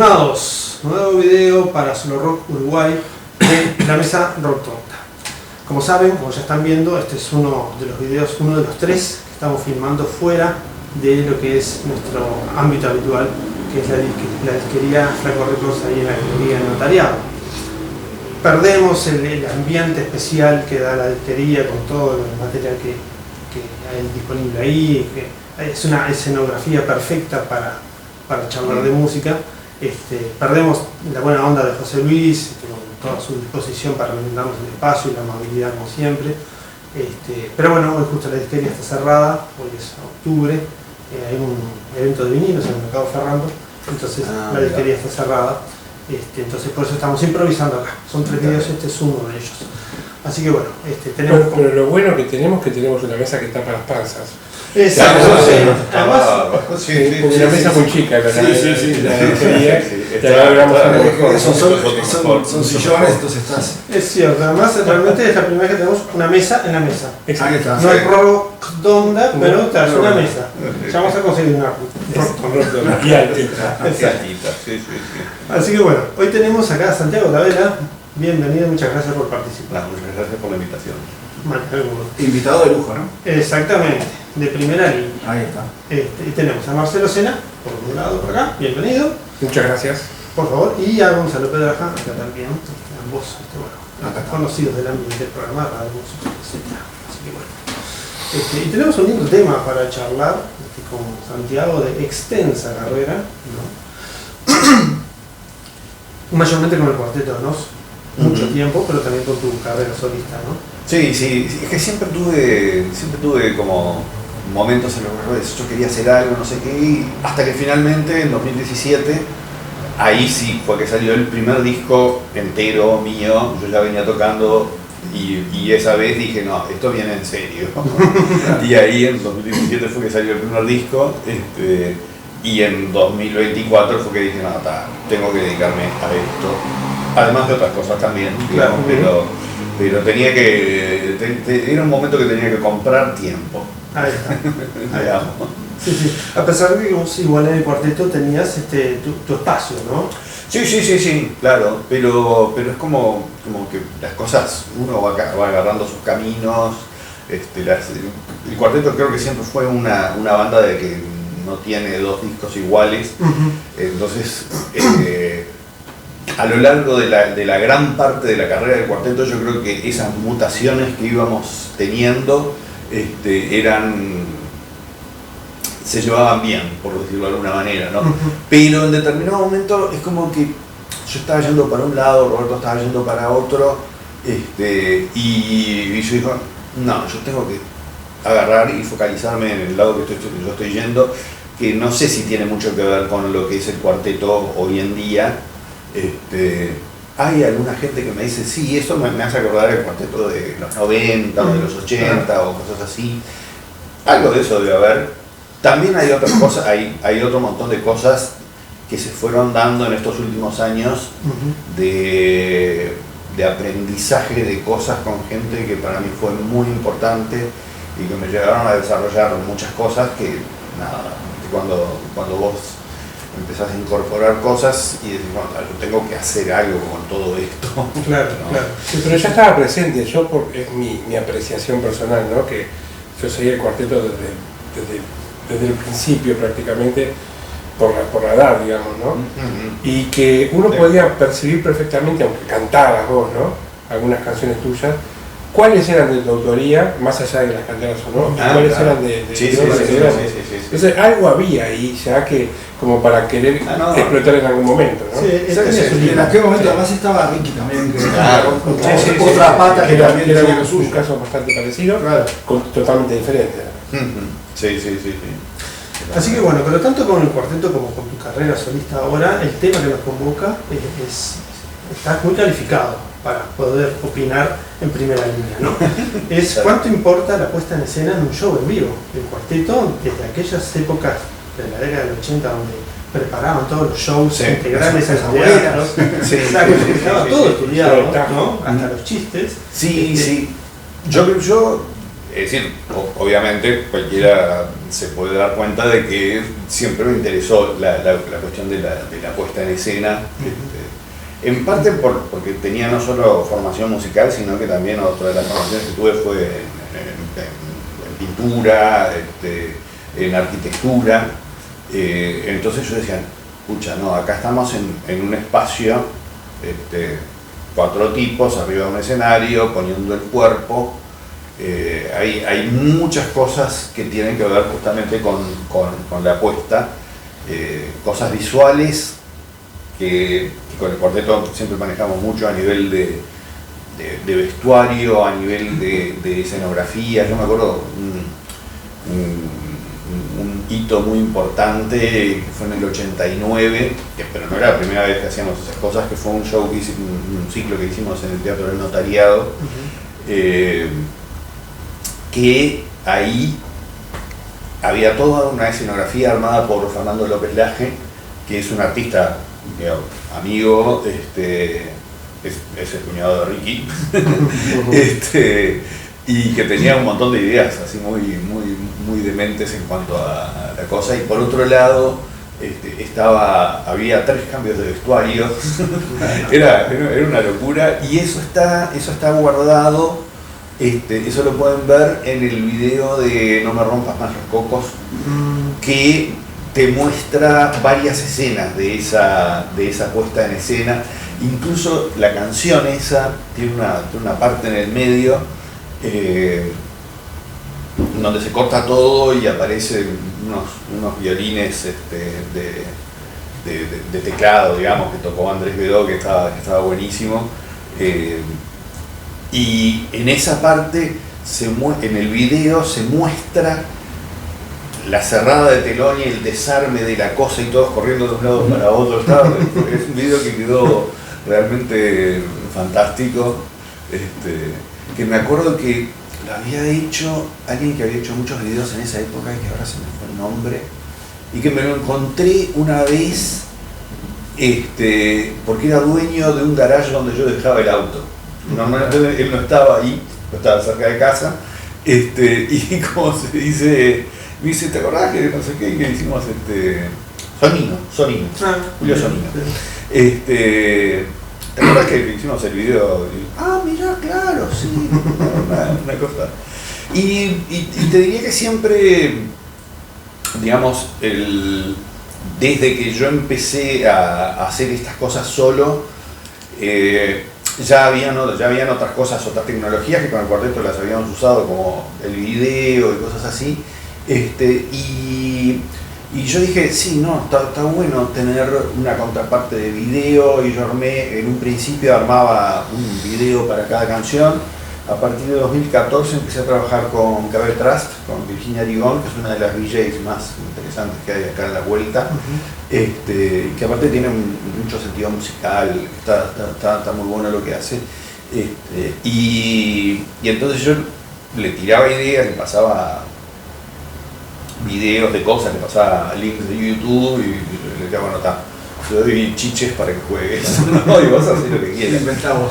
Estimados, nuevo video para Solo Rock Uruguay de la mesa Rock Tonta. Como saben, como ya están viendo, este es uno de los videos, uno de los tres que estamos filmando fuera de lo que es nuestro ámbito habitual, que es la disquería Flaco Records, ahí en la galería de notariado. Perdemos el ambiente especial que da la disquería con todo el material que hay disponible ahí, que es una escenografía perfecta para charlar de música. Perdemos la buena onda de José Luis, con toda su disposición para brindarnos el espacio y la amabilidad como siempre. Pero bueno, hoy justo la disquería está cerrada, hoy es octubre, hay un evento de vinilos en el Mercado Ferrando, entonces la disquería está cerrada. Entonces por eso estamos improvisando acá. Son 3 videos, este es uno de ellos. Así que bueno, tenemos... Pero lo bueno que tenemos una mesa que tapa las panzas. Exacto, además, una mesa muy chica, son sillones, entonces estás. es cierto, además realmente es la primera vez que tenemos una mesa en la mesa. Ahí está. No es rock donda, pero es una mesa. Ya vamos a conseguir una rock donda. Y altita. Así que bueno, hoy tenemos acá a Santiago Tabela. Bienvenido, muchas gracias por participar. Muchas gracias por la invitación. Invitado de lujo, ¿no? Exactamente, de primera línea. Ahí está. Y tenemos a Marcelo Sena, por un lado por acá, bienvenido, Muchas gracias. por favor, y a Gonzalo Pedraja, acá también, ambos Acá conocidos del ambiente del programa, radio, música, etc. Así que bueno. Y tenemos un lindo tema para charlar con Santiago de extensa carrera, ¿no? Mayormente con el Cuarteto de Nos, mucho tiempo, pero también con tu carrera solista, ¿no? Sí, es que siempre tuve como momentos en los que yo quería hacer algo, no sé qué, y hasta que finalmente en 2017, ahí sí fue que salió el primer disco entero mío. Yo ya venía tocando y esa vez dije, no, esto viene en serio. Y ahí en 2017 fue que salió el primer disco, y en 2024 fue que dije, no, tengo que dedicarme a esto. Además de otras cosas también, digamos, pero tenía que, era un momento que tenía que comprar tiempo. Ahí está. Sí. A pesar de que vos igual en el cuarteto tenías tu espacio, ¿no? Sí, claro, pero es como que las cosas, uno va agarrando sus caminos. El cuarteto creo que siempre fue una banda de que no tiene dos discos iguales. Entonces a lo largo de la gran parte de la carrera del cuarteto, yo creo que esas mutaciones que íbamos teniendo se llevaban bien, por decirlo de alguna manera, ¿no? Pero en determinado momento es como que yo estaba yendo para un lado, Roberto estaba yendo para otro, y yo digo, no, yo tengo que agarrar y focalizarme en el lado que yo estoy yendo, que no sé si tiene mucho que ver con lo que es el cuarteto hoy en día. Hay alguna gente que me dice, sí, eso me hace acordar el cuarteto de los 90 o de los 80 o cosas así. Algo de eso debe haber. También hay otras cosas, hay otro montón de cosas que se fueron dando en estos últimos años de aprendizaje de cosas con gente que para mí fue muy importante y que me llevaron a desarrollar muchas cosas que, nada, cuando vos empezás a incorporar cosas y decís, bueno, yo tengo que hacer algo con todo esto. Claro, ¿no? claro. Sí, pero ya estaba presente, es mi apreciación personal, ¿no? Que yo seguí el cuarteto desde el principio prácticamente, por la edad, digamos, ¿no? Y que uno podía percibir perfectamente, aunque cantabas vos, ¿no? Algunas canciones tuyas, cuáles eran de tu autoría, más allá de las cantaras o no, y cuáles eran de Sí. Entonces algo había ahí ya que como para querer explotar en algún momento, ¿no? En aquel momento además estaba Ricky también, que Claro. otra pata que era también era lo un suyo. caso bastante parecido, Claro. totalmente diferente. Sí. Así que bueno, pero tanto con el cuarteto como con tu carrera solista ahora, el tema que nos convoca está muy calificado para poder opinar en primera línea, ¿no? Es cuánto importa la puesta en escena en un show en vivo. El cuarteto, desde aquellas épocas de la década del 80, donde preparaban todos los shows integrales a los teatros, estaba todo estudiado, ¿no? Hasta los chistes. Sí. Yo Es decir, obviamente cualquiera se puede dar cuenta de que siempre me interesó la cuestión de la puesta en escena, en parte porque tenía no solo formación musical, sino que también otra de las formaciones que tuve fue en pintura, en arquitectura. Entonces yo decía, pucha, no, acá estamos en un espacio, 4 tipos arriba de un escenario, poniendo el cuerpo. Hay muchas cosas que tienen que ver justamente con la apuesta, cosas visuales que con el cuarteto siempre manejamos mucho a nivel de vestuario, a nivel de escenografía. Yo me acuerdo un hito muy importante que fue en el 89, pero no era la primera vez que hacíamos esas cosas, que fue un show, un ciclo que hicimos en el Teatro del Notariado, que ahí había toda una escenografía armada por Fernando López Laje, que es un artista, amigo, es el cuñado de Ricky, y que tenía un montón de ideas así muy dementes en cuanto a la cosa. Y por otro lado, había 3 cambios de vestuario, era una locura, y eso está guardado. Eso lo pueden ver en el video de No me rompas más los cocos, que te muestra varias escenas de esa puesta en escena. Incluso la canción esa tiene una parte en el medio donde se corta todo y aparecen unos violines de teclado, digamos, que tocó Andrés Bedó, que estaba buenísimo. Y en esa parte, en el video, se muestra la cerrada de telón y el desarme de la cosa y todos corriendo de un lado para otro. Es un video que quedó realmente fantástico, que me acuerdo que lo había hecho alguien que había hecho muchos videos en esa época, que ahora se me fue el nombre, y que me lo encontré una vez, porque era dueño de un garage donde yo dejaba el auto. Normalmente él no estaba ahí, no estaba cerca de casa, y como se dice, me dice, ¿te acordás que no sé qué, que hicimos Sonino, Julio Sonino? ¿Te acordás que hicimos el video? Mirá, claro, sí, una cosa. Y te diría que siempre, digamos, desde que yo empecé a hacer estas cosas solo, ya habían otras cosas, otras tecnologías que con el cuarteto las habíamos usado, como el video y cosas así. Y yo dije, sí, no, está bueno tener una contraparte de video, y yo en un principio armaba un video para cada canción. A partir de 2014 empecé a trabajar con KB Trust, con Virginia Arigón, que es una de las DJs más interesantes que hay acá en la vuelta, que aparte tiene mucho sentido musical, está muy bueno lo que hace. Y entonces yo le tiraba ideas, le pasaba videos de cosas, le pasaba links de YouTube y le decía, bueno, te doy chiches para que juegues, ¿no? Y vas a hacer lo que quieras. Inventamos.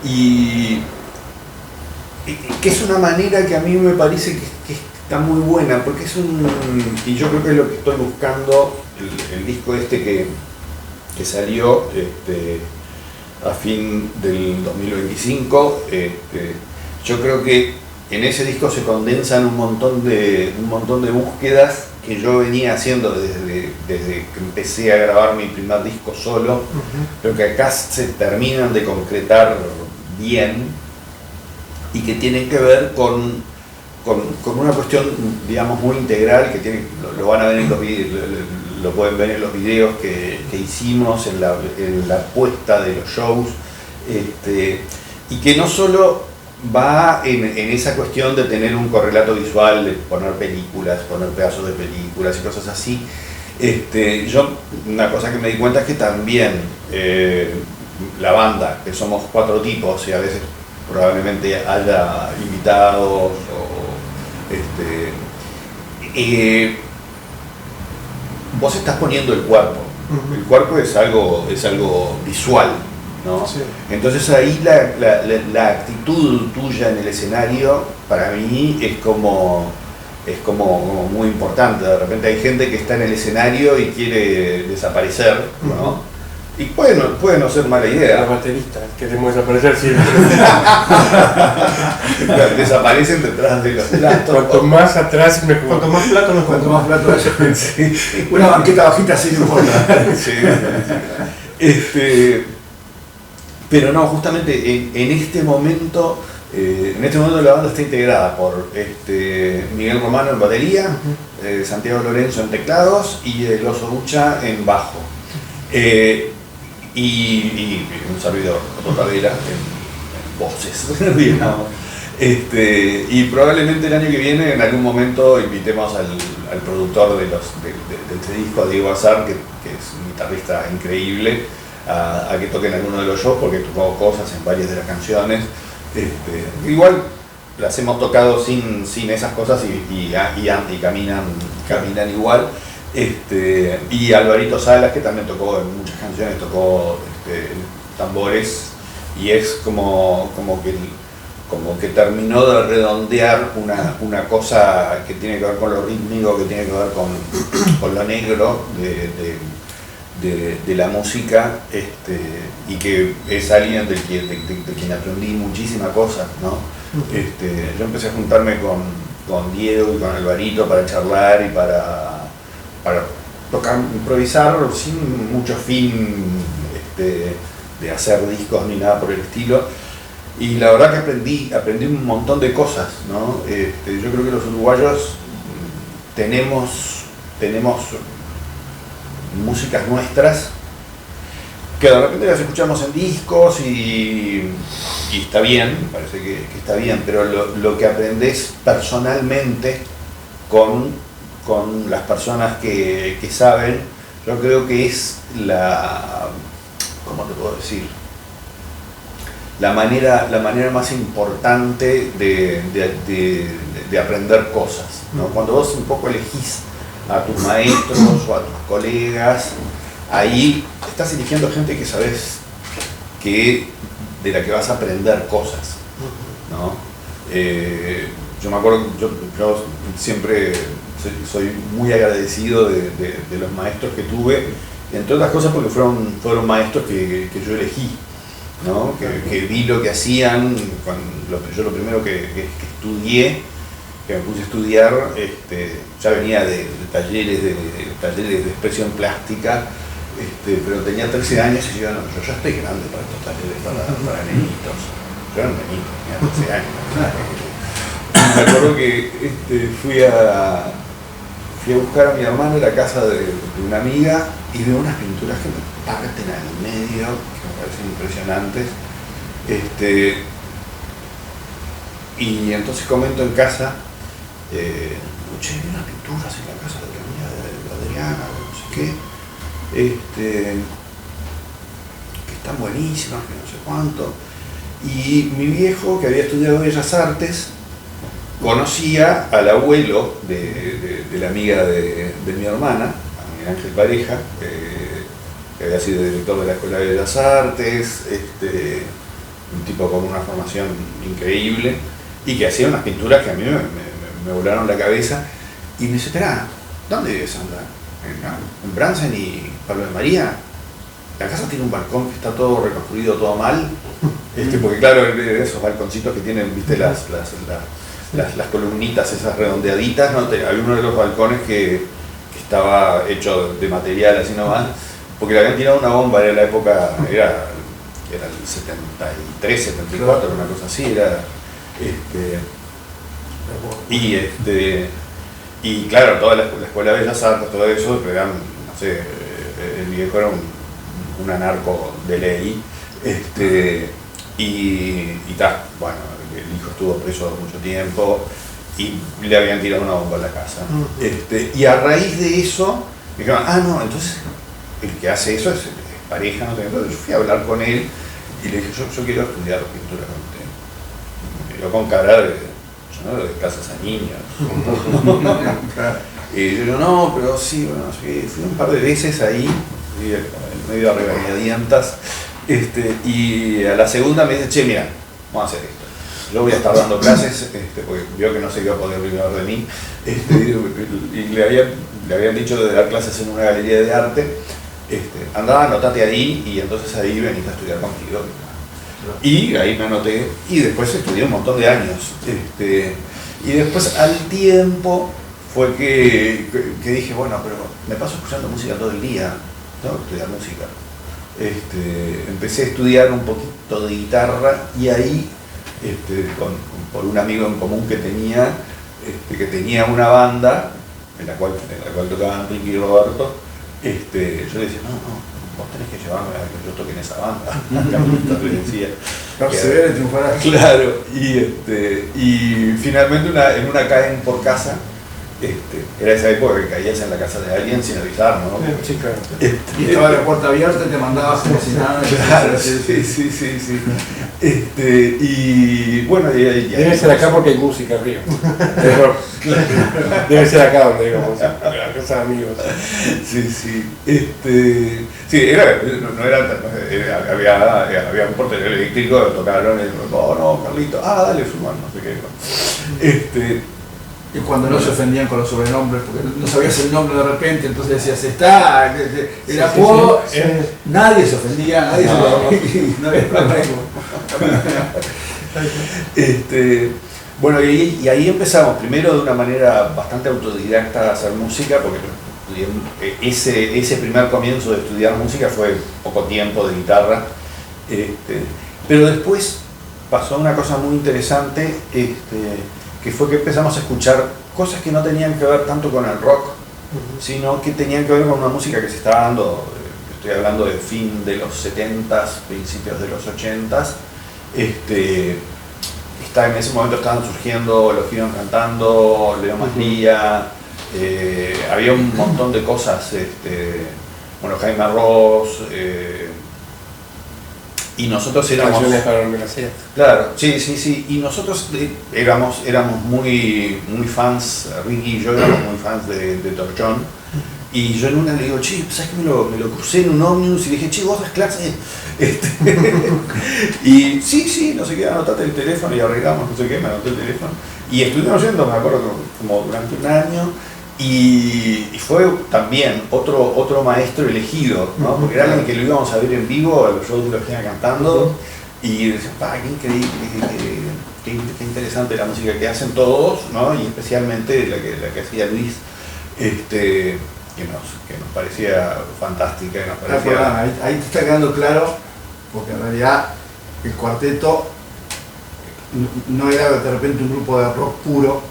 Y que es una manera que a mí me parece que está muy buena, porque y yo creo que es lo que estoy buscando, el disco que salió a fin del 2025, yo creo que en ese disco se condensan un montón de búsquedas que yo venía haciendo desde que empecé a grabar mi primer disco solo, pero que acá se terminan de concretar bien, y que tienen que ver con una cuestión, digamos, muy integral, que lo van a ver en los videos, lo pueden ver en los videos que hicimos, en la puesta de los shows, y que no solo va en esa cuestión de tener un correlato visual, de poner pedazos de películas y cosas así. Yo, una cosa que me di cuenta es que también la banda, que somos 4 tipos, y a veces probablemente haya invitados, vos estás poniendo el cuerpo. El cuerpo es algo visual, ¿no? Sí. Entonces ahí la actitud tuya en el escenario para mí es como muy importante. De repente hay gente que está en el escenario y quiere desaparecer, ¿no? Y puede no ser mala idea. Los bateristas queremos desaparecer siempre. Desaparecen detrás de los platos. Cuanto más atrás mejor. Cuanto más plato, mejor. Cuanto más plato haya. Sí. Una banqueta bajita así no importa. Sí. Pero no, justamente en este momento la banda está integrada por Miguel Romano en batería, Santiago Lorenzo en teclados y el Oso Ducha en bajo. Y un servidor, Otto Cavela, en voces, digamos. Y probablemente el año que viene, en algún momento, invitemos al productor de este disco, a Diego Azar, que es un guitarrista increíble, a que toquen alguno de los shows, porque tocó cosas en varias de las canciones. Igual las hemos tocado sin esas cosas y caminan igual. Y Alvarito Salas, que también tocó en muchas canciones, tocó tambores, y es como que terminó de redondear una cosa que tiene que ver con lo rítmico, que tiene que ver con lo negro de la música, y que es alguien de quien aprendí muchísimas cosas, ¿no? Yo empecé a juntarme con Diego y con Alvarito para charlar y para tocar, improvisar sin mucho fin de hacer discos ni nada por el estilo. Y la verdad que aprendí un montón de cosas, ¿no? Yo creo que los uruguayos tenemos músicas nuestras que de repente las escuchamos en discos y está bien, me parece que está bien, pero lo que aprendés personalmente con las personas que saben, yo creo que es ¿cómo te puedo decir? La manera más importante de aprender cosas, ¿no? Cuando vos un poco elegís a tus maestros o a tus colegas, ahí estás eligiendo gente que sabes de la que vas a aprender cosas, ¿no? Yo me acuerdo, yo siempre soy muy agradecido de los maestros que tuve, entre otras cosas porque fueron maestros que yo elegí, ¿no? Que vi lo que hacían. Yo lo primero que estudié, que me puse a estudiar, ya venía de talleres de expresión plástica, pero tenía 13 años y yo ya estoy grande para estos talleres para nenitos. Yo era un nenito, tenía 13 años. Me acuerdo que fui a buscar a mi hermano en la casa de una amiga y veo unas pinturas que me parten al medio, que me parecen impresionantes. Y entonces comento en casa, che, vi unas pinturas en la casa de la amiga de Adriana, no sé qué, que están buenísimas, que no sé cuánto. Y mi viejo, que había estudiado Bellas Artes, conocía al abuelo de la amiga de mi hermana, a Miguel Ángel Pareja, que había sido director de la Escuela de Bellas Artes, un tipo con una formación increíble, y que hacía unas pinturas que a mí me volaron la cabeza. Y me dice, espera, ¿dónde vives, Sandra? ¿En Bransen y Pablo de María? La casa tiene un balcón que está todo reconstruido, todo mal, porque claro, esos balconcitos que tienen, viste, las columnitas esas redondeaditas, ¿no? Había uno de los balcones que estaba hecho de material así nomás, porque le habían tirado una bomba, era la época, era el 73, 74, una cosa así, y claro, toda la Escuela de Bellas Artes, todo eso, pero eran, no sé, el viejo era un anarco de ley, y tal, bueno, el hijo estuvo preso mucho tiempo y le habían tirado una bomba en la casa. Y a raíz de eso, me dijeron, no, entonces el que hace eso es Pareja, no sé. Entonces yo fui a hablar con él y le dije, yo quiero estudiar pintura con usted. Me miró con cara de casas a niños. Y yo digo, no, pero sí, bueno, fui un par de veces ahí, medio a regañadientas, Y a la segunda me dice, che, mira, vamos a hacer esto. Yo voy a estar dando clases, porque vio que no se iba a poder vivir de mí, y le habían dicho de dar clases en una galería de arte. Andá, anotate ahí y entonces ahí venís a estudiar conmigo. Y ahí me anoté y después estudié un montón de años. Y después al tiempo fue que dije, bueno, pero me paso escuchando música todo el día, tengo que estudiar música. Empecé a estudiar un poquito de guitarra y ahí, por un amigo en común que tenía una banda en la cual tocaban Ricky y Roberto, yo le decía, no, vos tenés que llevarme a que yo toque en esa banda. Le decía. Persevera y triunfarás. Claro, y finalmente en una caen por casa, era esa época que caías en la casa de alguien sin avisar, ¿no? Sí, claro. Y estaba la puerta abierta y te mandabas como si nada. Claro, sí. Y bueno, debe ser acá porque hay música arriba. Debe ser acá donde digo música, la casa de amigos. Sí. Había un portero eléctrico, tocaron, no, Carlito, dale, Sumar, no sé qué. Y cuando no se ofendían con los sobrenombres, porque no sabías el nombre de repente, entonces decías, está, el apodo, nadie se ofendía, nadie no había problema. Bueno, y ahí empezamos, primero de una manera bastante autodidacta a hacer música, porque ese primer comienzo de estudiar música fue poco tiempo de guitarra, pero después pasó una cosa muy interesante, que fue que empezamos a escuchar cosas que no tenían que ver tanto con el rock, sino que tenían que ver con una música que se estaba dando, estoy hablando de fin de los 70s, principios de los 80s. En ese momento estaban surgiendo Los que iban cantando, Leo Maslía, había un montón de cosas, Jaime Ross, y nosotros éramos... Canciones para dormir la siesta. Claro, sí, y nosotros éramos muy fans, Ricky y yo éramos muy fans de Torchón, y yo en una le digo, che, ¿sabes que me lo crucé en un ómnibus? Y le dije, che, vos das clases. Y sí, no sé qué, anotate el teléfono y arreglamos, no sé qué, me anoté el teléfono. Y estuvimos yendo, me acuerdo, como durante un año, y fue también otro maestro elegido, ¿no? Porque era alguien que lo íbamos a ver en vivo, a los shows de Los que iban cantando, y decían, qué increíble, qué interesante la música que hacen todos, ¿no? Y especialmente la que hacía Luis, que nos parecía fantástica, nos parecía... Ahí te está quedando claro, porque en realidad el cuarteto no era de repente un grupo de rock puro,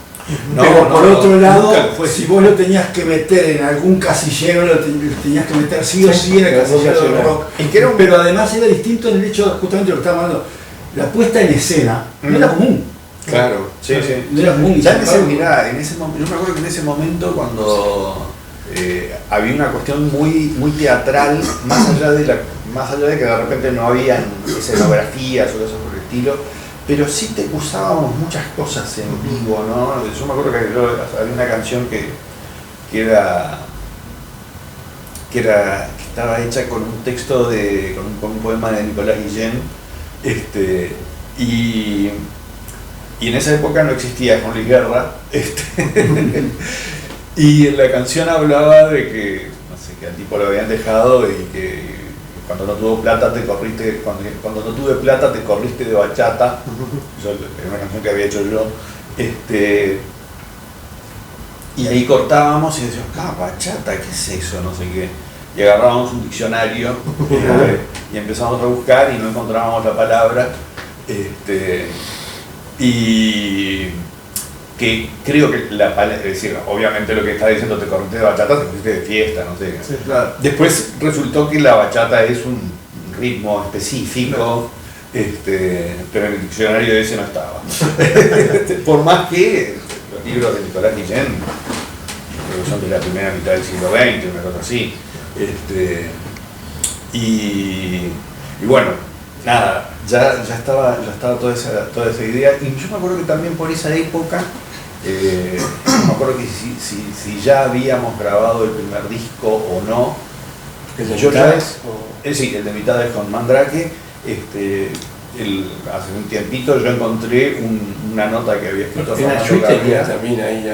pero por otro lado, si vos lo tenías que meter en algún casillero, lo tenías que meter sí o sí en el casillero del rock. Pero además era distinto en el hecho, justamente lo que estábamos hablando, la puesta en escena no era común. Claro, sí. No era común. Ya en ese momento, yo me acuerdo que en ese momento cuando había una cuestión muy teatral, más allá de que de repente no había escenografías o cosas por el estilo, pero sí te usábamos muchas cosas en vivo, ¿no? Yo me acuerdo que había una canción que estaba hecha con un texto con un poema de Nicolás Guillén, y en esa época no existía Juan Luis Guerra, y en la canción hablaba de que, no sé, que al tipo lo habían dejado y que cuando no tuvo plata te corriste, cuando no tuve plata te corriste de bachata. Era una canción que había hecho yo. Y ahí cortábamos y decíamos, bachata, ¿qué es eso? No sé qué. Y agarrábamos un diccionario y empezamos a buscar y no encontrábamos la palabra. Y que creo que la palabra, es decir, obviamente lo que está diciendo te corriste de bachata, te corriste de fiesta, no sé. Sí, claro. Después resultó que la bachata es un ritmo específico, pero en el diccionario ese no estaba. Por más que los libros de Nicolás Guillén, creo que son de la primera mitad del siglo XX, una cosa así. Y bueno, nada, ya estaba toda esa idea. Y yo me acuerdo que también por esa época, no me acuerdo que si ya habíamos grabado el primer disco o no, ¿El de Yo mitades? sí, el de mitades con Mandrake. Hace un tiempito yo encontré una nota que había escrito En Fernando Ayuí tenía Cabrera. también ahí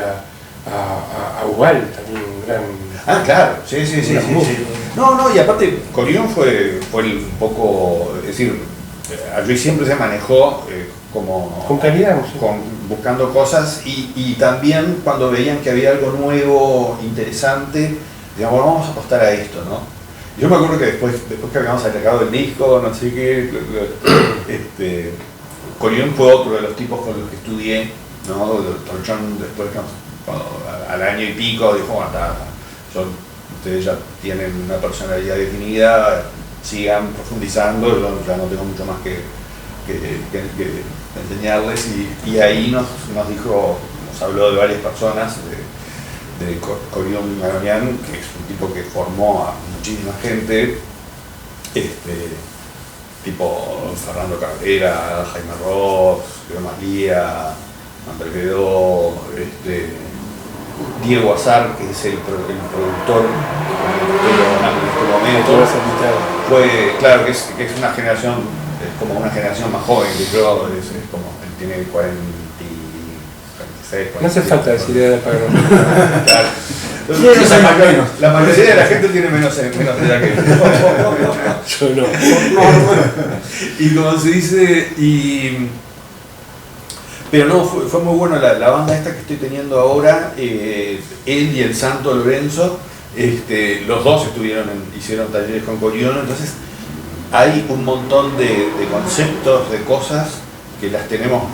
a Ubal, también un gran... Ah, claro, sí. Una música. No, y aparte, Corión fue un poco, es decir, Ayuí siempre se manejó como... Con calidad musical. Buscando cosas y también cuando veían que había algo nuevo, interesante, digamos, bueno, vamos a apostar a esto, ¿no? Yo me acuerdo que después que habíamos sacado el disco, no sé qué, Corión fue otro de los tipos con los que estudié, ¿no? Torchón después, al año y pico, dijo, bueno, ustedes ya tienen una personalidad definida, sigan profundizando, yo ya no tengo mucho más que enseñarles, y ahí nos dijo, nos habló de varias personas, de Corión Aronian, que es un tipo que formó a muchísima gente, tipo Fernando Cabrera, Jaime Ross, Leo María, Andrés Vedó, Diego Azar, que es el productor en este momento. Fue, claro, que es una generación, es como una generación más joven que yo, es como, él tiene 46, 47. No hace falta decir edad para no. Claro. La mayoría de la gente tiene menos edad que yo. Yo no. Y como se dice, pero no, fue muy bueno la banda esta que estoy teniendo ahora, él y el Santo Lorenzo, los dos hicieron talleres con Corión, entonces hay un montón de conceptos, de cosas que las tenemos.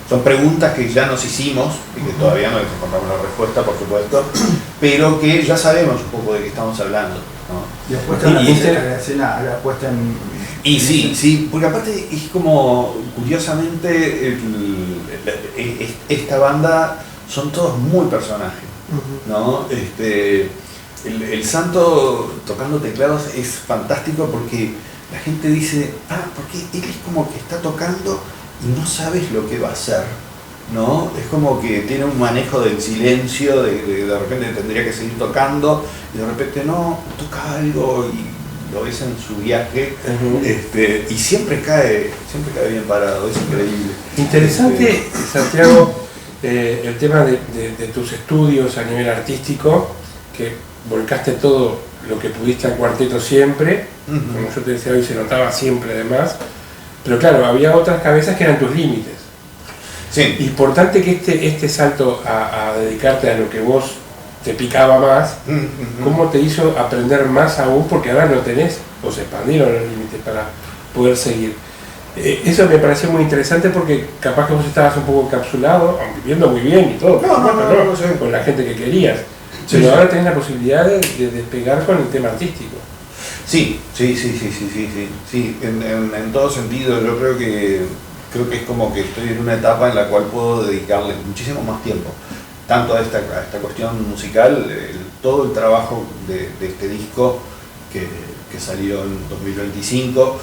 Son preguntas que ya nos hicimos y que todavía no les encontramos la respuesta, por supuesto, pero que ya sabemos un poco de qué estamos hablando, ¿no? Y la puesta en... Y sí, porque aparte es como, curiosamente, esta banda son todos muy personajes, ¿no? El Santo tocando teclados es fantástico porque la gente dice, porque él es como que está tocando y no sabes lo que va a hacer, ¿no? Es como que tiene un manejo del silencio, de repente tendría que seguir tocando y de repente no, toca algo y lo ves en su viaje, y siempre cae bien parado, es increíble. Interesante, Santiago, el tema de tus estudios a nivel artístico, que volcaste todo lo que pudiste al cuarteto siempre, como yo te decía hoy, se notaba siempre además. Pero claro, había otras cabezas que eran tus límites. Sí. Importante que este salto a dedicarte a lo que vos te picaba más, ¿cómo te hizo aprender más aún? Porque ahora no tenés, o se expandieron los límites para poder seguir. Eso me pareció muy interesante porque capaz que vos estabas un poco encapsulado, aunque viviendo muy bien y todo, no, con la gente que querías. Pero ahora tenés la posibilidad de despegar con el tema artístico. Sí. En todo sentido, yo creo que es como que estoy en una etapa en la cual puedo dedicarle muchísimo más tiempo, tanto a esta cuestión musical, todo el trabajo de este disco que salió en 2025,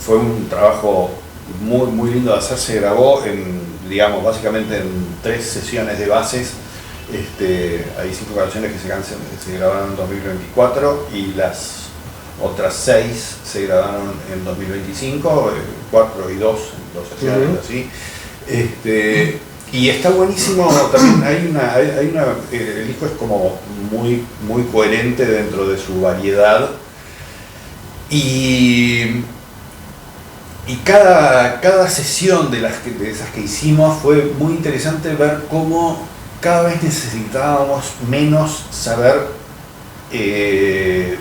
fue un trabajo muy, muy lindo de hacer. Se grabó básicamente en 3 sesiones de bases. Hay 5 canciones que se grabaron en 2024 y las otras 6 se grabaron en 2025, 4 y 2 en 2 sesiones, así. Y está buenísimo, también el disco es como muy, muy coherente dentro de su variedad y cada sesión de esas que hicimos fue muy interesante ver cómo cada vez necesitábamos menos saber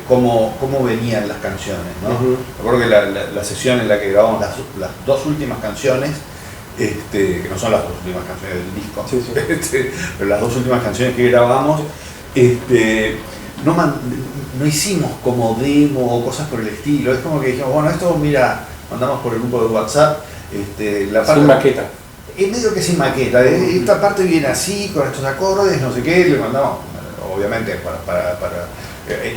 cómo venían las canciones, ¿no? Recuerdo que la sesión en la que grabamos las 2 últimas canciones, que no son las 2 últimas canciones del disco, pero las 2 últimas canciones que grabamos, no hicimos como demo o cosas por el estilo. Es como que dijimos, bueno, esto mandamos por el grupo de WhatsApp, la parte, sin maqueta. Es medio que sin maqueta, esta parte viene así, con estos acordes, no sé qué, le mandamos, obviamente,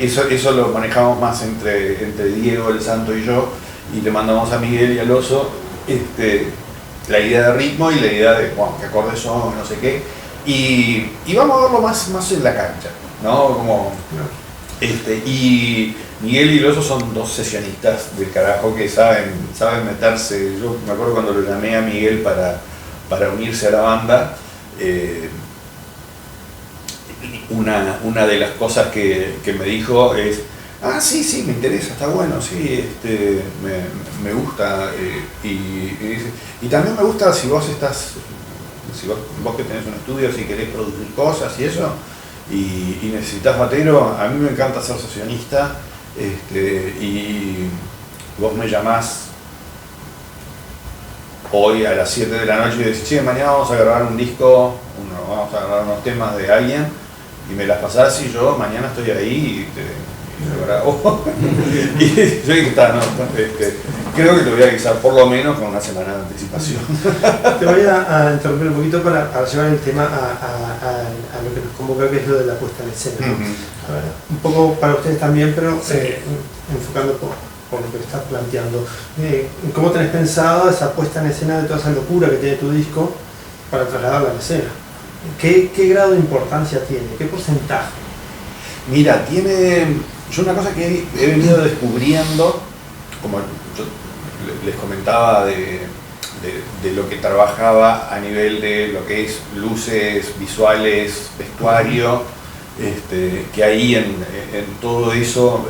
eso lo manejamos más entre Diego, el Santo y yo, y le mandamos a Miguel y al Oso la idea de ritmo y la idea de qué acordes son, no sé qué, y vamos a verlo más en la cancha, ¿no? Como, y Miguel y Loso son dos sesionistas del carajo que saben meterse. Yo me acuerdo cuando lo llamé a Miguel para unirse a la banda, una de las cosas que me dico es: sí, me interesa, está bueno, sí, me gusta, y también me gusta si vos que tenés un estudio, si querés producir cosas y eso, y necesitas batero, a mí me encanta ser sesionista, y vos me llamás hoy a las 7 de la noche y decís: che, mañana vamos a grabar un disco, vamos a grabar unos temas de alguien, y me las pasás y yo mañana estoy ahí y lo grabo. Y yo dije: creo que te voy a avisar por lo menos con una semana de anticipación. Te voy a interrumpir un poquito para llevar el tema a lo que nos convoca, que es lo de la puesta en escena, ¿no? A ver, un poco para ustedes también, pero enfocando por lo que estás planteando. ¿Cómo tenés pensado esa puesta en escena de toda esa locura que tiene tu disco para trasladarla a la escena? ¿Qué grado de importancia tiene? ¿Qué porcentaje? Mira, yo una cosa que he venido descubriendo, como yo les comentaba de lo que trabajaba a nivel de lo que es luces, visuales, vestuario, que ahí en todo eso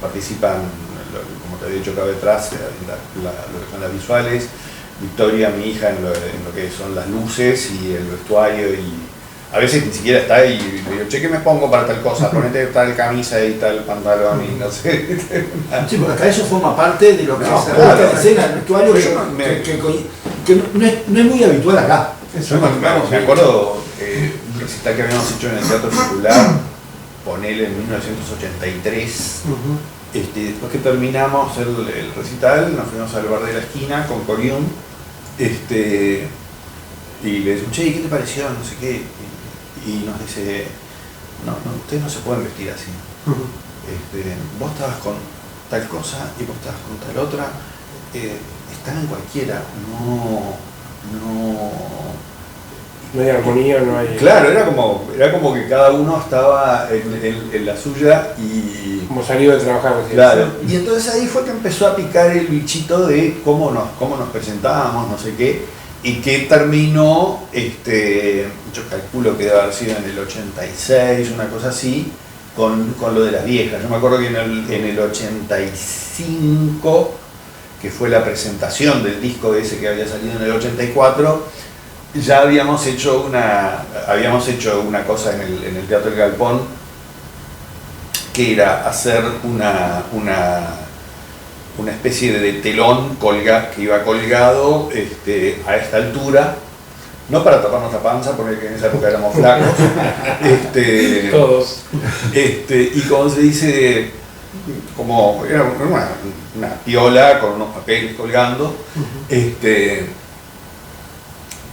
participan, como te había dicho acá detrás, lo que son las visuales, Victoria, mi hija, en lo que son las luces y el vestuario, y a veces ni siquiera está ahí y le digo: che, ¿qué me pongo para tal cosa? Ponete tal camisa y tal pantalón y no sé. Sí, porque acá eso forma parte de lo que es la escena, el vestuario, que no es muy habitual acá. Yo me acuerdo un recital que habíamos hecho en el Teatro Circular, ponele en 1983. Después que terminamos el recital, nos fuimos al bar de la esquina con Corium, y le decimos: che, ¿qué te pareció? No sé qué. Y nos dice: no, ustedes no se pueden vestir así. Vos estabas con tal cosa y vos estabas con tal otra. Están en cualquiera, no hay armonía, no hay... Claro, era como que cada uno estaba en la suya y... como salido de trabajar. ¿Sí? Claro, y entonces ahí fue que empezó a picar el bichito de cómo nos presentábamos, no sé qué, y que terminó, yo calculo que debe haber sido en el 86, una cosa así, con lo de las viejas. Yo me acuerdo que en el 85, que fue la presentación del disco ese que había salido en el 84, ya habíamos hecho una cosa en el Teatro del Galpón, que era hacer una especie de telón que iba colgado a esta altura, no para taparnos la panza, porque en esa época éramos flacos, todos, y como se dice, como era una piola con unos papeles colgando,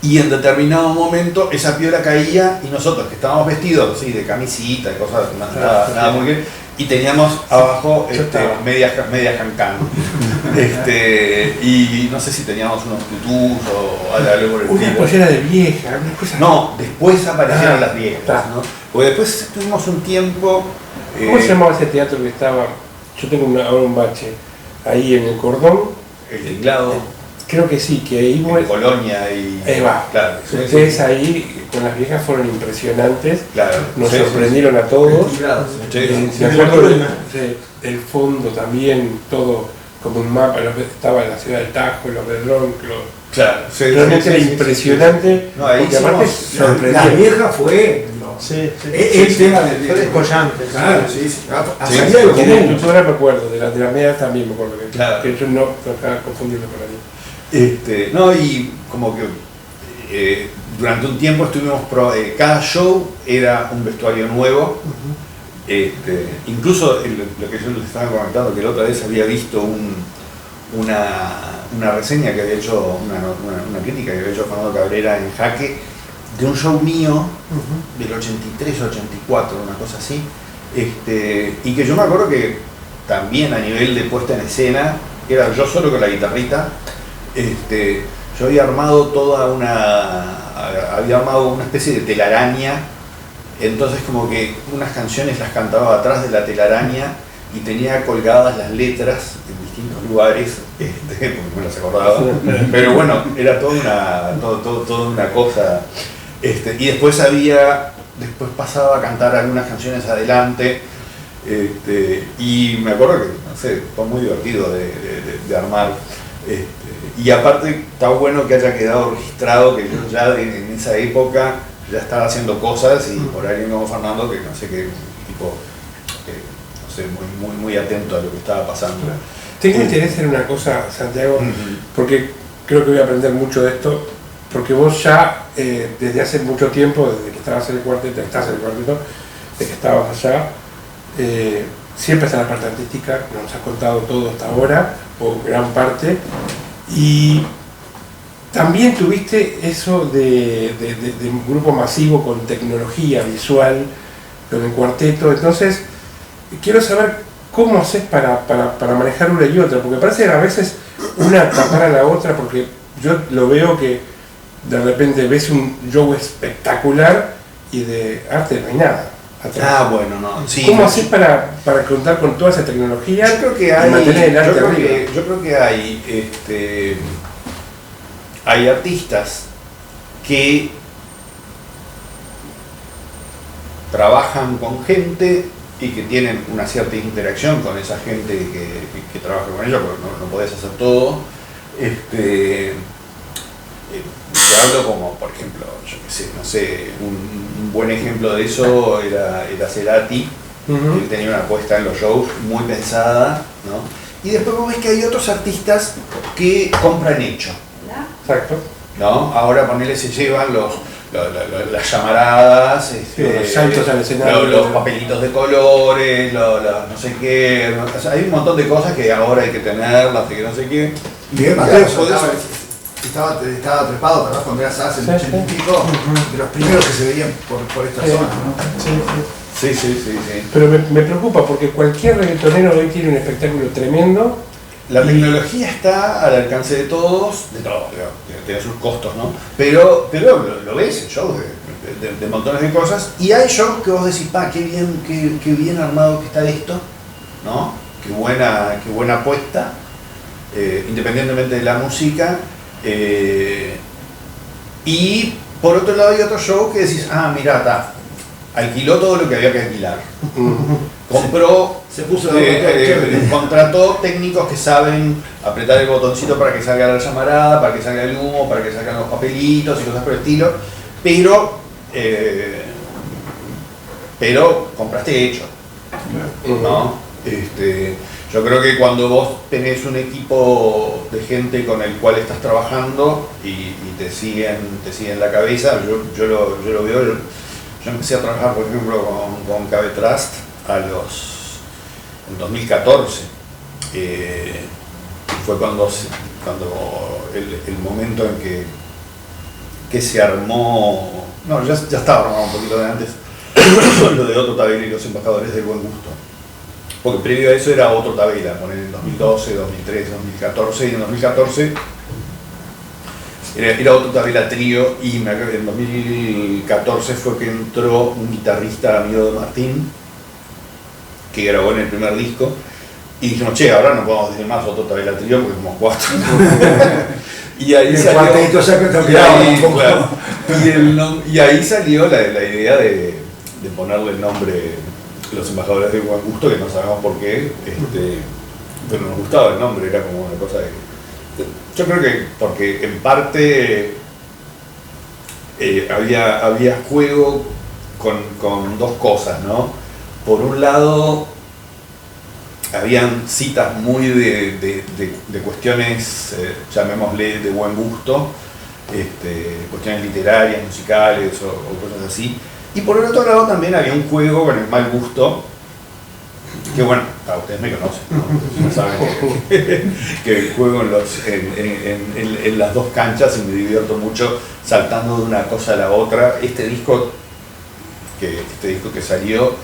y en determinado momento esa piola caía y nosotros, que estábamos vestidos así de camisita, de cosas, nada muy bien, y teníamos abajo medias cancán. Y no sé si teníamos unos tutús o algo por el una estilo. pollera de vieja, una cosa... No, después aparecieron las viejas, ¿no? Porque después estuvimos un tiempo... ¿Cómo se llamaba ese teatro que estaba? Yo tengo ahora un bache. Ahí en el Cordón. El Tinglado. Creo que sí, que ahí... En Colonia y... Ahí va. Claro. Ustedes ahí con las viejas fueron impresionantes. Claro. Nos sorprendieron a todos. Sí. Me acuerdo del fondo también, todo como un mapa. Estaba en la ciudad del Tajo, los Redrón, Claro. Realmente era impresionante. No, ahí porque aparte La sorprendía. vieja fue el tema del Fue descollante. Claro, sí. Sí. Salía de lo Y de común. cultura me acuerdo, de las medias también me acuerdo. Claro. Que yo no trataba de confundirme con nadie. No, y como que durante un tiempo estuvimos cada show era un vestuario nuevo. Incluso lo que yo les estaba comentando, que la otra vez había visto una reseña que había hecho, una crítica que había hecho Fernando Cabrera en Jaque, de un show mío del 83 o 84, una cosa así, y que yo me acuerdo que también a nivel de puesta en escena, era yo solo con la guitarrita, yo había armado toda había armado una especie de telaraña, entonces como que unas canciones las cantaba atrás de la telaraña y tenía colgadas las letras en distintos lugares, porque me las acordaba, pero bueno, era toda una cosa, y después pasaba a cantar algunas canciones adelante, y me acuerdo que, no sé, fue muy divertido de armar, y aparte está bueno que haya quedado registrado que yo ya en esa época ya estaba haciendo cosas y por ahí como Fernando, que no sé qué tipo, no sé, muy atento a lo que estaba pasando. Tengo interés en una cosa, Santiago, porque creo que voy a aprender mucho de esto, porque vos ya desde hace mucho tiempo, desde que estabas en el cuarteto, desde que estabas allá, siempre está la parte artística, nos has contado todo hasta ahora, o gran parte, y también tuviste eso de un grupo masivo con tecnología visual, con el cuarteto. Entonces, quiero saber cómo haces para manejar una y otra, porque parece que a veces una tapar a la otra, porque yo lo veo que de repente ves un show espectacular y de arte no hay nada atrás. Bueno, no. Sí, ¿Cómo haces para contar con toda esa tecnología yo creo que y mantener el arte arriba? Yo creo que hay artistas que trabajan con gente y que tienen una cierta interacción con esa gente que trabaja con ellos, porque no podés hacer todo. Te hablo como, por ejemplo, yo qué sé, no sé, un buen ejemplo de eso era Cerati, que tenía una apuesta en los shows muy pensada, ¿no? Y después vos ves que hay otros artistas que compran hecho. Exacto. ¿No? Ahora ponele, se llevan las llamaradas, los saltos al escenario, los papelitos de colores, no sé qué, o sea, hay un montón de cosas que ahora hay que tenerlas, que no sé qué. Miguel Mateo estaba trepado, ¿verdad? Cuando era SAS en el 80 y pico, de los primeros que se veían por esta zona, ¿no? Sí. Pero me preocupa porque cualquier reggaetonero hoy tiene un espectáculo tremendo. La tecnología está al alcance de todos, tiene sus costos, ¿no? Pero lo ves en shows de montones de cosas, y hay shows que vos decís, qué bien armado que está esto, ¿no? Qué buena apuesta, independientemente de la música. Y por otro lado hay otro show que decís, mirá, alquiló todo lo que había que alquilar. Compró, contrató técnicos que saben apretar el botoncito para que salga la llamarada, para que salga el humo, para que salgan los papelitos y cosas por el estilo, pero compraste hecho, ¿no? Yo creo que cuando vos tenés un equipo de gente con el cual estás trabajando y te siguen la cabeza, yo lo veo. Yo empecé a trabajar, por ejemplo, con KB Trust en 2014. Fue cuando el momento en que se armó, no, ya estaba armado un poquito de antes, lo de Otto Taveira y los embajadores del buen gusto. Porque previo a eso era Otto Taveira, en 2012, 2013, 2014, y en 2014 era Otto Taveira Trío, y en 2014 fue que entró un guitarrista amigo de Martín, que grabó en el primer disco, y dijimos, ahora no podemos decir más Otto Taveira Trío porque somos 4. Y ahí salió la idea de ponerle el nombre Los Embajadores de Buen Gusto, que no sabemos por qué, pero nos gustaba el nombre, era como una cosa de... Yo creo que porque en parte había juego con dos cosas, ¿no? Por un lado, habían citas muy de cuestiones, llamémosle, de buen gusto, cuestiones literarias, musicales o cosas así. Y por el otro lado también había un juego con el mal gusto, que bueno, ustedes me conocen, ¿no? Saben que juego en las dos canchas y me divierto mucho saltando de una cosa a la otra. Este disco que salió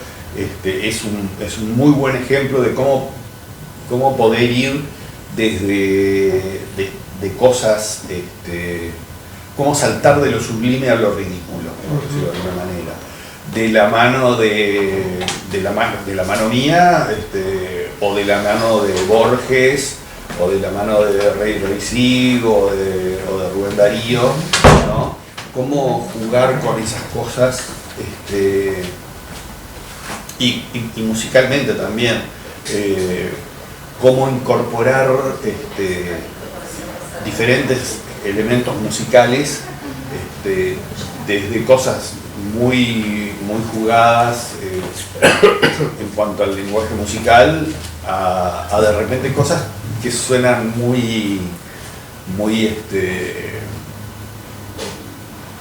es un muy buen ejemplo de cómo poder ir desde de cosas cómo saltar de lo sublime a lo ridículo, por decirlo de alguna manera. De la mano de la mano mía, o de la mano de Borges, o de la mano de Rey Reisig, o de Rubén Darío, ¿no? Cómo jugar con esas cosas, y musicalmente también, cómo incorporar diferentes elementos musicales, desde cosas muy jugadas en cuanto al lenguaje musical, a de repente cosas que suenan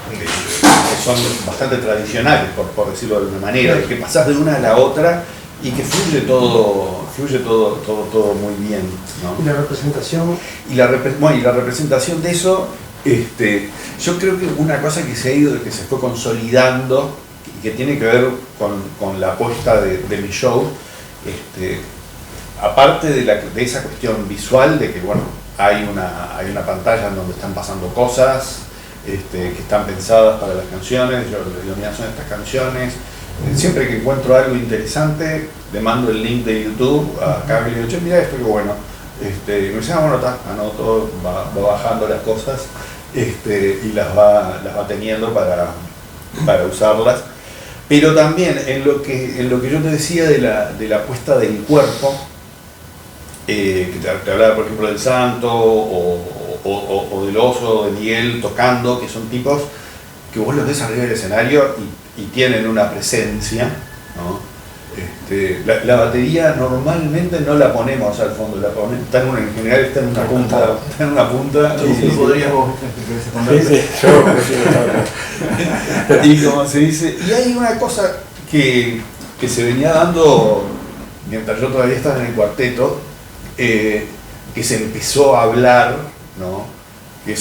que son bastante tradicionales, por decirlo de alguna manera, que pasás de una a la otra y que fluye todo muy bien, ¿no? Y la representación. Y la representación de eso, yo creo que una cosa que se fue consolidando y que tiene que ver con la apuesta de mi show, aparte de esa cuestión visual, de que bueno, hay una pantalla en donde están pasando cosas que están pensadas para las canciones, yo la iluminación de estas canciones. Siempre que encuentro algo interesante, le mando el link de YouTube a Carlos y le digo, che, mira esto, que bueno. Y me dice, bueno, anoto, va bajando las cosas y las va teniendo para usarlas. Pero también en lo que yo te decía de la puesta del cuerpo, que te hablaba por ejemplo del Santo o del Oso, de Miguel tocando, que son tipos que vos los ves arriba del escenario y tienen una presencia, ¿no? La batería normalmente no la ponemos al fondo, en general está en una punta. Sí, podrías vos. Y como se dice, y hay una cosa que se venía dando mientras yo todavía estaba en el cuarteto, que se empezó a hablar, ¿no? Que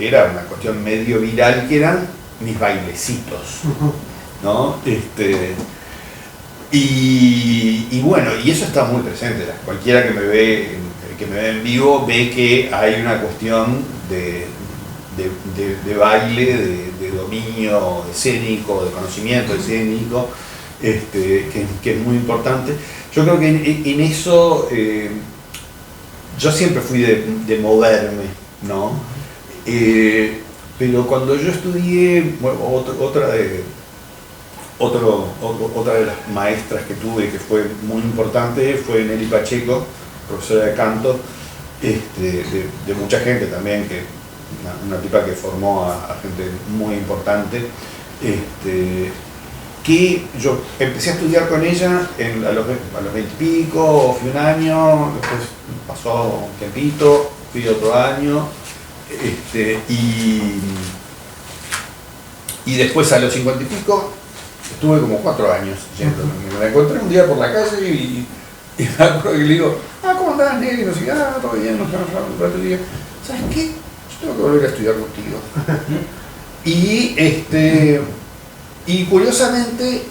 era una cuestión medio viral, que eran mis bailecitos, ¿no? Y bueno, y eso está muy presente. Cualquiera que me ve en vivo ve que hay una cuestión de baile, de dominio escénico, de conocimiento escénico, que es muy importante. Yo creo que en eso yo siempre fui de moverme, ¿no? Pero cuando yo estudié, bueno, otra de las maestras que tuve que fue muy importante fue Nelly Pacheco, profesora de canto, de mucha gente también, que una tipa que formó a gente muy importante, que yo empecé a estudiar con ella a los 20 y pico, fui un año, después pasó un tiempito, fui otro año, y después a los 50 y pico estuve como 4 años yendo. Me la encontré un día por la calle y me acuerdo que le digo, ¿cómo andás, Nelly? No sé, todo bien, nos quedamos hablando un rato y digo, ¿sabes qué? Yo tengo que volver a estudiar contigo. Y curiosamente,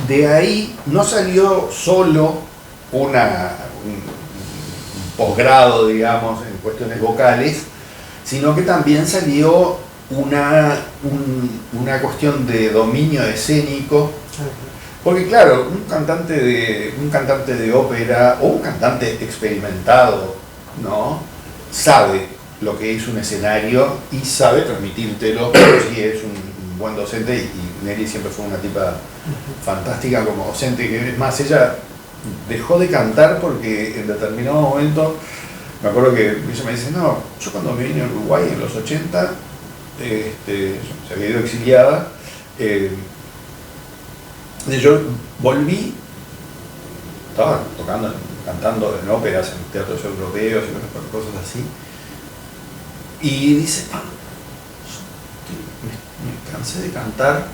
de ahí no salió solo un posgrado, digamos, en cuestiones vocales, sino que también salió una cuestión de dominio escénico, porque claro, un cantante de ópera o un cantante experimentado, ¿no? Sabe lo que es un escenario y sabe transmitírtelo si es un buen docente, y Nelly siempre fue una tipa fantástica como docente, que es más, ella dejó de cantar porque en determinado momento, me acuerdo que ella me dice, no, yo cuando me vine a Uruguay en los 80, se había ido exiliada, yo volví, estaba cantando en óperas, en teatros europeos y cosas así, y dice, me cansé de cantar,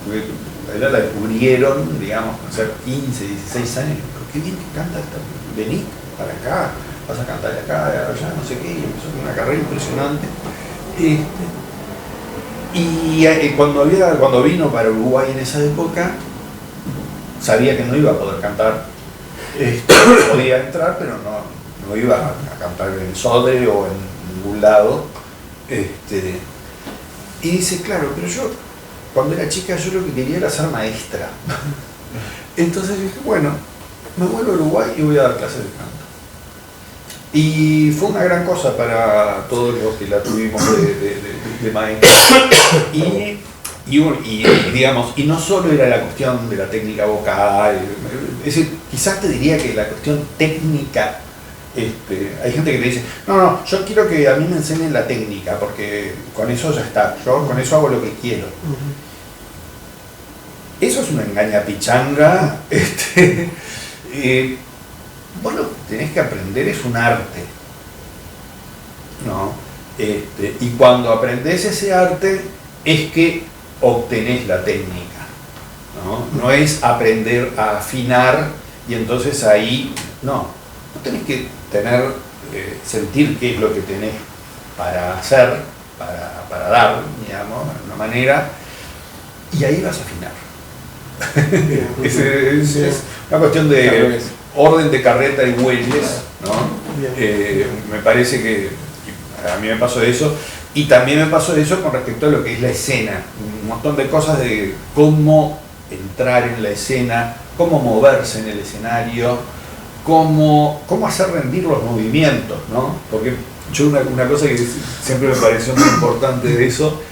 porque ella la descubrieron, digamos, con ser 15, 16 años, pero qué bien que canta esta, vení para acá, vas a cantar acá, allá, no sé qué, y empezó con una carrera impresionante. Y cuando vino para Uruguay en esa época, sabía que no iba a poder cantar, podía entrar, pero no iba a cantar en el Sodre o en ningún lado, Y dice, claro, pero yo cuando era chica yo lo que quería era ser maestra. Entonces dije, bueno, me vuelvo a Uruguay y voy a dar clases de canto. Y fue una gran cosa para todos los que la tuvimos de maestra. Y digamos, y no solo era la cuestión de la técnica vocal, es decir, quizás te diría que la cuestión técnica, hay gente que te dice, no, yo quiero que a mí me enseñen la técnica, porque con eso ya está, yo con eso hago lo que quiero. Eso es una engañapichanga. Vos lo que tenés que aprender es un arte, ¿no? Y cuando aprendés ese arte es que obtenés la técnica, ¿no? No es aprender a afinar y entonces ahí, no tenés que sentir qué es lo que tenés para hacer, para dar, digamos, de una manera, y ahí vas a afinar. Es una cuestión de orden de carreta y bueyes, ¿no? Me parece que a mí me pasó eso. Y también me pasó eso con respecto a lo que es la escena, un montón de cosas de cómo entrar en la escena, cómo moverse en el escenario, cómo hacer rendir los movimientos, ¿no? Porque yo una cosa que siempre me pareció muy importante de eso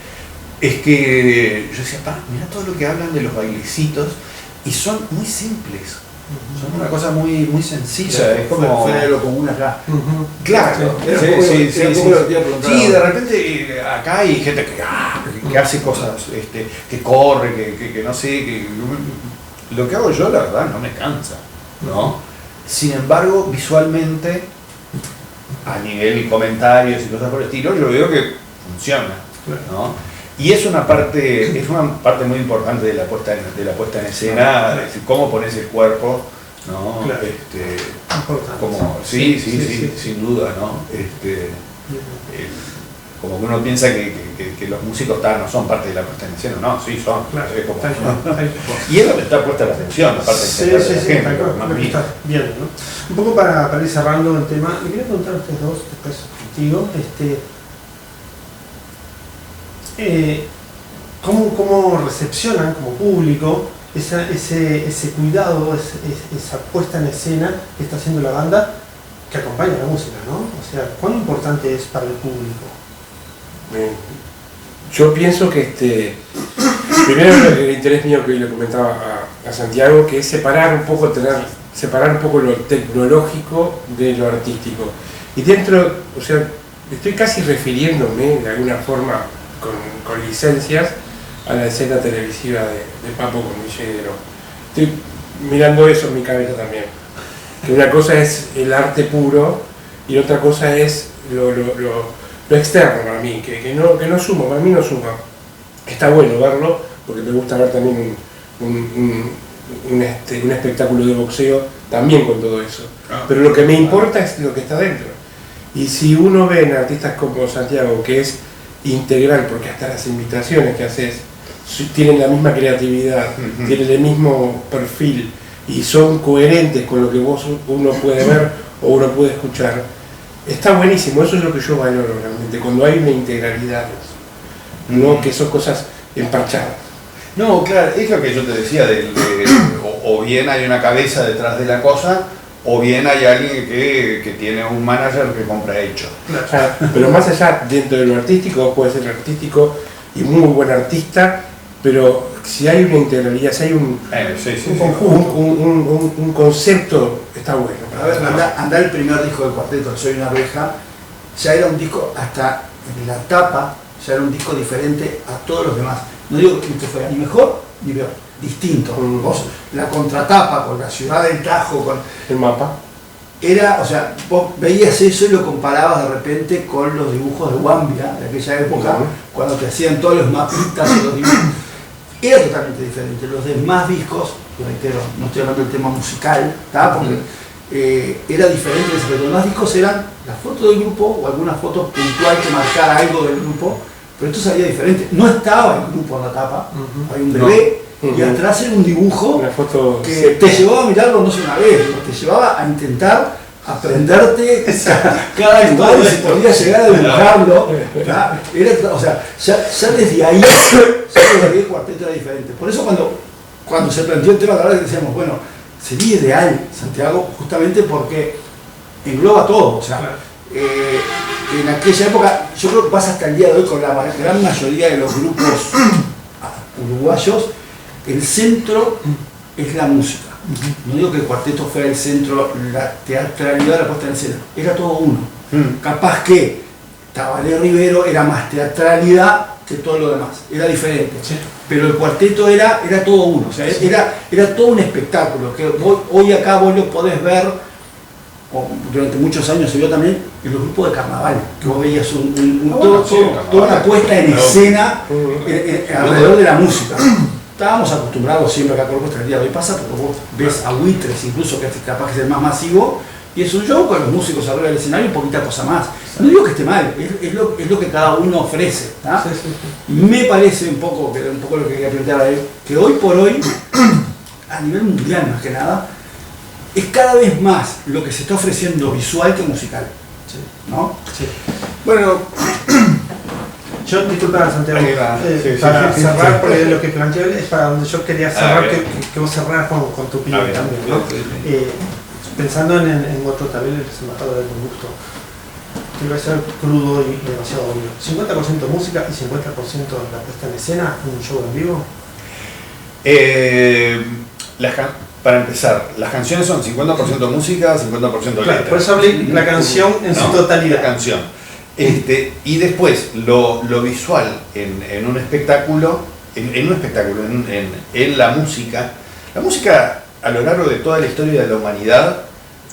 es que yo decía, mirá todo lo que hablan de los bailecitos y son muy simples. Son una cosa muy, muy sencilla, es como... Fuera de lo común acá. Claro, sí, de repente acá hay gente que hace cosas, que corre, que no sé, lo que hago yo la verdad no me cansa, ¿no? Sin embargo, visualmente, a nivel comentarios y cosas por el estilo, yo veo que funciona, ¿no? Y es una parte muy importante de la puesta en escena, es decir, cómo pones el cuerpo, ¿no? Claro. Como, sí, sin duda, ¿no? Como que uno piensa que los músicos no son parte de la puesta en escena, no, sí son. Claro, y es donde está puesta la atención, aparte de está bien, ¿no? Un poco para ir cerrando el tema, me quería preguntar a ustedes dos, después contigo, ¿cómo recepcionan como público ese cuidado, esa puesta en escena que está haciendo la banda que acompaña la música, ¿no? O sea, ¿cuán importante es para el público? Yo pienso que primero el interés mío que le comentaba a Santiago, que es separar un poco lo tecnológico de lo artístico. Y dentro, o sea, estoy casi refiriéndome de alguna forma con licencias a la escena televisiva de Papo con Villero. Estoy mirando eso en mi cabeza también. Que una cosa es el arte puro y otra cosa es lo externo para mí, que no suma, para mí no suma. Está bueno verlo, porque me gusta ver también un espectáculo de boxeo también con todo eso. Pero lo que me importa es lo que está dentro. Y si uno ve en artistas como Santiago, que es integral, porque hasta las invitaciones que haces tienen la misma creatividad, tienen el mismo perfil y son coherentes con lo que uno puede ver o uno puede escuchar, está buenísimo. Eso es lo que yo valoro realmente, cuando hay una integralidad, no que son cosas emparchadas. No, claro, es lo que yo te decía, o bien hay una cabeza detrás de la cosa, o bien hay alguien que tiene un manager que compra hecho. Claro. Pero más allá, dentro de lo artístico, puede ser artístico y muy buen artista, pero si hay una integralidad, si hay un concepto, está bueno. A ver, anda el primer disco del cuarteto, Soy una abeja, ya era un disco, hasta en la tapa, ya era un disco diferente a todos los demás. No digo que fuera ni mejor ni peor, distinto. Vos, la contratapa con la ciudad del Tajo, con el mapa, era, o sea, vos veías eso y lo comparabas de repente con los dibujos de Wambia de aquella época, cuando te hacían todos los mapitas y los dibujos. Era totalmente diferente. Los demás discos, reitero, no estoy hablando del tema musical, porque era diferente. Los demás discos eran la foto del grupo o alguna foto puntual que marcara algo del grupo, pero esto salía diferente. No estaba el grupo en la tapa, hay un bebé y atrás era un dibujo una foto que te llevaba a mirarlo no sé una vez, te llevaba a intentar aprenderte cada lugar y si podías llegar a dibujarlo. Era, o sea, ya desde ahí el cuarteto era diferente. Por eso cuando se planteó el tema, la verdad que decíamos, bueno, sería ideal Santiago justamente porque engloba todo. O sea, en aquella época, yo creo que pasa hasta el día de hoy con la gran mayoría de los grupos uruguayos, el centro es la música. No digo que el cuarteto fuera el centro, la teatralidad, la puesta en escena, era todo uno. Capaz que Tabaré Rivero era más teatralidad que todo lo demás, era diferente. Sí. Pero el cuarteto era todo uno, o sea, era todo un espectáculo, que hoy acá vos lo podés ver, o durante muchos años se vio también en los grupos de carnaval, que vos veías toda una puesta en escena alrededor de la música. Estábamos acostumbrados siempre acá con nuestra día de hoy pasa, porque vos ves a Buitres incluso, que es capaz que es el más masivo, y es un show con los músicos arriba del escenario y poquita cosa más. No digo que esté mal, es lo que cada uno ofrece. Sí, sí, sí. Me parece un poco lo que quería plantear a él, que hoy por hoy, a nivel mundial más que nada, es cada vez más lo que se está ofreciendo visual que musical. Sí. ¿No? Sí. Bueno, yo, disculpa Santiago, para cerrar, porque lo que planteó es para donde yo quería cerrar, que vos cerrás con tu opinión también, ¿no? Pensando en otro también, el embajador del buen gusto, que va a ser crudo y demasiado obvio. 50% música y 50% la puesta en escena, un show en vivo. Para empezar, las canciones son 50% música, 50% letra. Claro, por eso hablé la canción en su totalidad. La canción. Y después, lo visual en un espectáculo, en la música a lo largo de toda la historia de la humanidad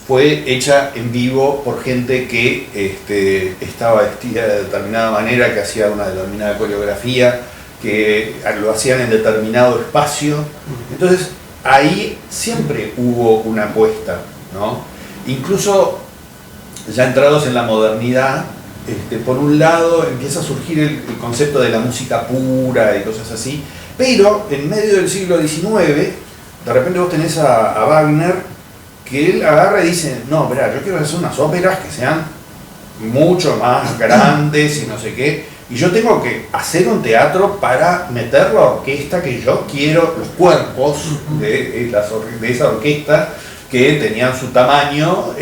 fue hecha en vivo por gente que estaba vestida de determinada manera, que hacía una determinada coreografía, que lo hacían en determinado espacio. Entonces, ahí siempre hubo una apuesta, ¿no? Incluso ya entrados en la modernidad, por un lado empieza a surgir el concepto de la música pura y cosas así, pero en medio del siglo XIX, de repente vos tenés a Wagner, que él agarra y dice, no, verá, yo quiero hacer unas óperas que sean mucho más grandes y no sé qué, y yo tengo que hacer un teatro para meter la orquesta que yo quiero, los cuerpos de esa orquesta que tenían su tamaño,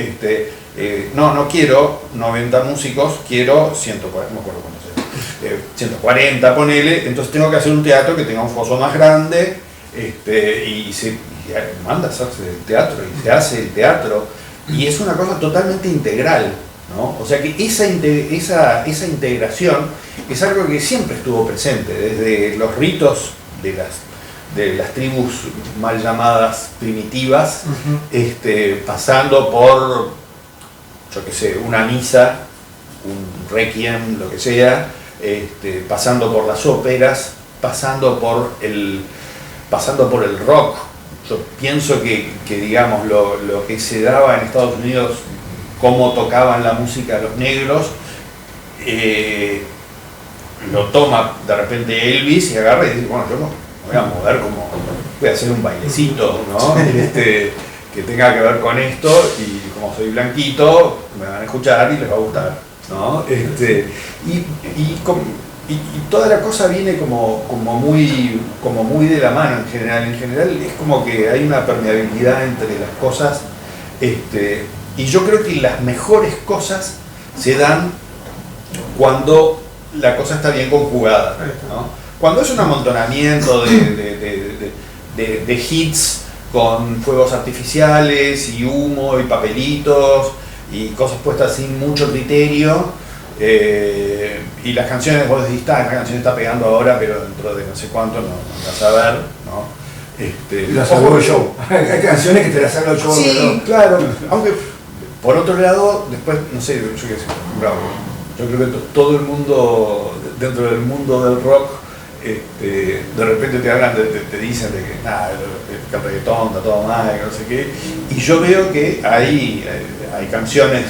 no quiero 90 músicos, quiero 140, no me acuerdo cuánto sea, 140 ponele, entonces tengo que hacer un teatro que tenga un foso más grande, y manda a hacerse el teatro, y se hace el teatro, y es una cosa totalmente integral, ¿no? O sea que esa integración es algo que siempre estuvo presente, desde los ritos de las tribus mal llamadas primitivas, pasando por, yo qué sé, una misa, un requiem, lo que sea, pasando por las óperas, pasando por el rock. Yo pienso que digamos, lo que se daba en Estados Unidos, cómo tocaban la música los negros, lo toma de repente Elvis y agarra y dice, bueno, yo me voy a mover como, voy a hacer un bailecito, ¿no? Que tenga que ver con esto, y como soy blanquito, me van a escuchar y les va a gustar, ¿no? Y toda la cosa viene como muy de la mano en general. En general es como que hay una permeabilidad entre las cosas, y yo creo que las mejores cosas se dan cuando la cosa está bien conjugada, ¿no? Cuando es un amontonamiento de hits con fuegos artificiales y humo y papelitos y cosas puestas sin mucho criterio, y las canciones, vos decís, la canción está pegando ahora, pero dentro de no sé cuánto no vas a ver, ¿no? Las hago yo. Hay canciones que te las hago yo. Sí, claro. Aunque, por otro lado, después, no sé, yo qué sé, bravo. Yo creo que todo el mundo, dentro del mundo del rock, de repente te hablan, te dicen de que nada, el reggaetón está todo mal, no sé qué, y yo veo que hay canciones,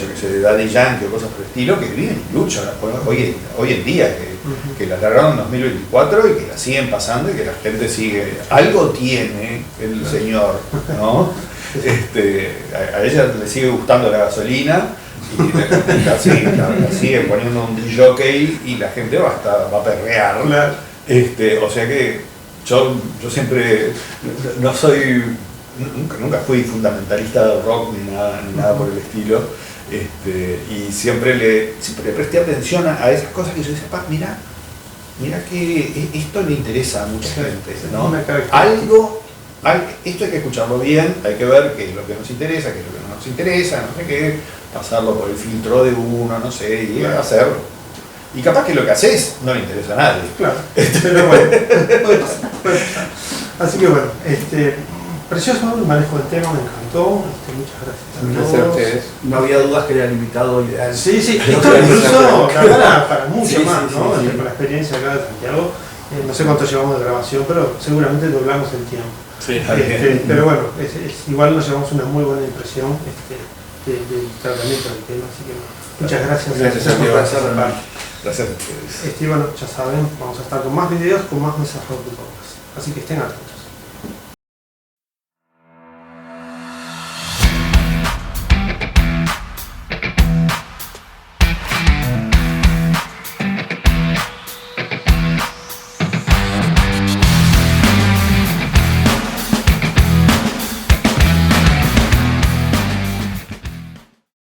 yo que sé, de Daddy Yankee o cosas por el estilo, que viven y luchan hoy en día, que las largaron en 2024 y que las siguen pasando y que la gente sigue, algo tiene el señor, ¿no? A ella le sigue gustando la gasolina y la siguen poniendo un jockey y la gente va a perrear. Claro. O sea que yo siempre no soy, nunca fui fundamentalista del rock ni nada por el estilo. Y siempre le presté atención a esas cosas que yo decía, mira que esto le interesa a mucha gente, ¿no? Esto hay que escucharlo bien, hay que ver qué es lo que nos interesa, qué es lo que no nos interesa, no sé qué, pasarlo por el filtro de uno, no sé, y hacerlo. Y capaz que lo que haces no le interesa a nadie. Claro, pero bueno, puede pasar. Así que bueno, precioso el manejo del tema, me encantó. Muchas gracias a todos. No había dudas que era el invitado ideal. Sí, esto incluso para mucho más, ¿no? Con la experiencia acá de Santiago, no sé cuánto llevamos de grabación, pero seguramente doblamos el tiempo. Sí. Pero bueno, igual nos llevamos una muy buena impresión del tratamiento del tema, así que muchas gracias. Gracias por participar. Gracias a ustedes. Bueno, ya saben, vamos a estar con más videos, con más mesas rock de podcast. Así que estén atentos.